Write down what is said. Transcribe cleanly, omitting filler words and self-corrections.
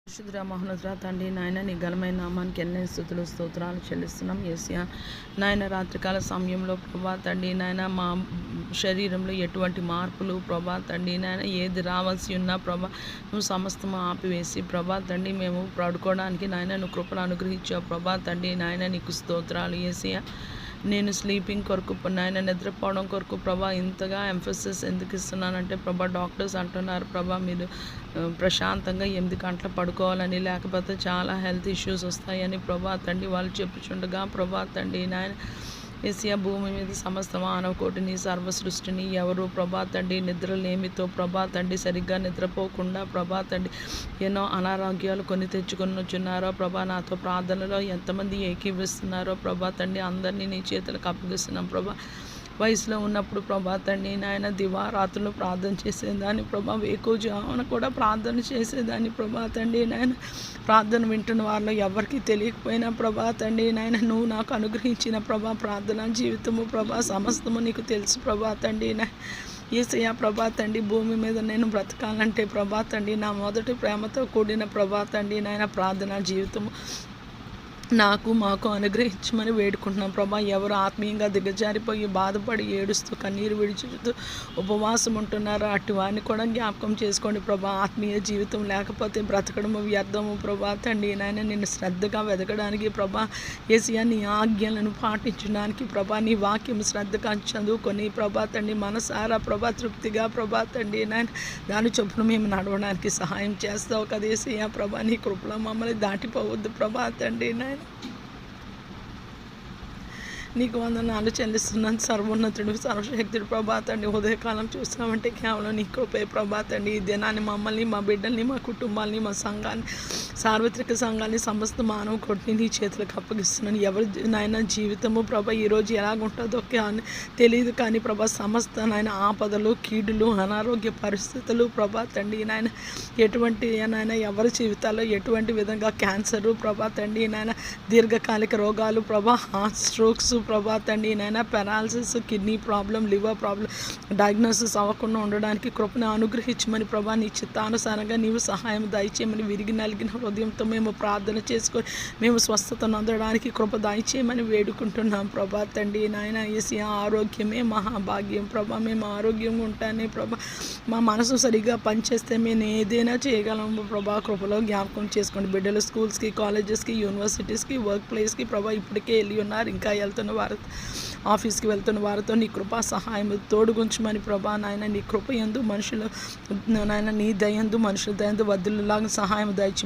పరిశుద్ధుడా మహోన్నతుడా తండ్రి నాయన నీ ఘనమైన నామానికి ఎన్నో స్తుతులు స్తోత్రాలు చెల్లిస్తున్నాం యేసయ్యా. నాయన రాత్రికాల సమయంలో ప్రభా తండ్రి నాయన మా శరీరంలో ఎటువంటి మార్పులు ప్రభా తండ్రి నాయన ఏది రావాల్సి ఉన్నా ప్రభా నువ్వు సమస్తము ఆపివేసి ప్రభా తండ్రి మేము పడుకోవడానికి నాయన నువ్వు కృపను అనుగ్రహించావు ప్రభా తండ్రి నాయన నీకు స్తోత్రాలు యేసయ్యా. నేను స్లీపింగ్ కొరకు నాయన నిద్రపోవడం కొరకు ప్రభా ఇంతగా ఎంఫసిస్ ఎందుకు ఇస్తున్నానంటే ప్రభా డాక్టర్స్ అంటున్నారు ప్రభా మీరు ప్రశాంతంగా 8 గంటలు పడుకోవాలని, లేకపోతే చాలా హెల్త్ ఇష్యూస్ వస్తాయని ప్రభా తండ్రి వాళ్ళు చెప్పుచుండగా ప్రభా తండ్రి నాయన యేసయ్యా భూమి మీద సమస్త మానవకోటిని సర్వ సృష్టిని ఎవరు ప్రభా తండ్రి నిద్రలేమితో ప్రభా తండ్రి సరిగ్గా నిద్రపోకుండా ప్రభా తండ్రి ఎన్నో అనారోగ్యాలు కొని తెచ్చుకొని వచ్చున్నారో ప్రభా నాతో ప్రార్థనలో ఎంతమంది ఏకీవిస్తున్నారో ప్రభా తండ్రి అందరినీ నీ చేతులకు అప్పగిస్తున్నాం ప్రభా. వయసులో ఉన్నప్పుడు ప్రభా తండ్రి నాయన దివారాత్రులు ప్రార్థన చేసేదాన్ని ప్రభా, వేకువజామున కూడా ప్రార్థన చేసేదాన్ని ప్రభా తండ్రి నాయన. ప్రార్థన వింటున్న వారిలో ఎవరికి తెలియకపోయినా ప్రభా తండ్రి నాయన నువ్వు నాకు అనుగ్రహించిన ప్రభా ప్రార్థన జీవితము ప్రభా సమస్తము నీకు తెలుసు ప్రభా తండ్రి నాయన. యేసయ్యా ప్రభా తండ్రి భూమి మీద నేను బ్రతకాలంటే ప్రభా తండ్రి నా మొదటి ప్రేమతో కూడిన ప్రభా తండ్రి నాయన ప్రార్థన జీవితము నాకు మాకు అనుగ్రహించమని వేడుకుంటున్నాం ప్రభా. ఎవరు ఆత్మీయంగా దిగజారిపోయి బాధపడి ఏడుస్తూ కన్నీరు విడిచుతూ ఉపవాసం ఉంటున్నారో అటు వారిని కూడా జ్ఞాపకం చేసుకోండి ప్రభా. ఆత్మీయ జీవితం లేకపోతే బ్రతకడము వ్యర్థము ప్రభా తండ్రి నాయన. నిన్ను శ్రద్ధగా వెతకడానికి ప్రభా యేసయ్యా నీ ఆజ్ఞలను పాటించడానికి ప్రభా నీ వాక్యం శ్రద్ధగా చదువుకొని ప్రభా తండ్రి మనసారా ప్రభా తృప్తిగా ప్రభా తండ్రి నాయన దాని చొప్పున మేము నడవడానికి సహాయం చేస్తావు కదా యేసయ్యా ప్రభా. నీ కృపలో మమ్మల్ని దాటిపోవద్దు ప్రభా తండ్రి నాయన. నీకు వందనాలు చెల్లిస్తున్నాను సర్వోన్నతుడు సర్వశక్తుడు ప్రభా తండ్రి. ఉదయకాలం చూసినామంటే కేవలం నీ కృపే ప్రభా తండ్రి. ఈ దినాన్ని మమ్మల్ని మా బిడ్డల్ని మా కుటుంబాన్ని మా సంఘాన్ని సార్వత్రిక సంఘాన్ని సమస్త మానవ కొట్టిని నీ చేతులకు అప్పగిస్తున్నాను. ఎవరి నాయన జీవితము ప్రభా ఈరోజు ఎలాగుంటుందో తెలియదు కానీ ప్రభా సమస్త నాయన ఆపదలు కీడులు అనారోగ్య పరిస్థితులు ప్రభా తండ్రి నాయన ఎటువంటి నాయన ఎవరి జీవితాల్లో ఎటువంటి విధంగా క్యాన్సరు ప్రభా తండ్రి నాయన దీర్ఘకాలిక రోగాలు ప్రభా హార్ట్ స్ట్రోక్స్ ప్రభా తండ్రి నాయన paralysis kidney problem liver problem diagnosis అవ్వకుండా ఉండడానికి కృపను అనుగ్రహించమని ప్రభా నీ చిత్తానుసారంగా నీవు సహాయం దయచేయమని విరిగి నలిగిన హృదయంతో మేము ప్రార్థన చేసుకొని మేము స్వస్థత నొందడానికి కృప దయచేయమని వేడుకుంటున్నాం ప్రభా తండ్రి నాయన. యేసయ్యా ఆరోగ్యమే మహాభాగ్యం ప్రభా. మేము ఆరోగ్యంగా ఉంటానే ప్రభా. మా మనసు సరిగ్గా పనిచేస్తే మేము ఏదైనా చేయగలము ప్రభా. కృపలో జ్ఞాపకం చేసుకోండి. బిడ్డలు స్కూల్స్కి కాలేజెస్కి యూనివర్సిటీస్కి వర్క్ ప్లేస్కి ప్రభా ఇప్పటికే వెళ్ళి ఉన్నారు, ఇంకా వెళ్తున్న వారు ఆఫీస్కి వెళ్తున్న వారితో నీ కృపా సహాయం తోడుగుంచమని ప్రభా నాయన. నీ కృప యందు మనుషులు నాయన నీ దయందు మనుషుల దయందు వద్దులాగా సహాయం దయచి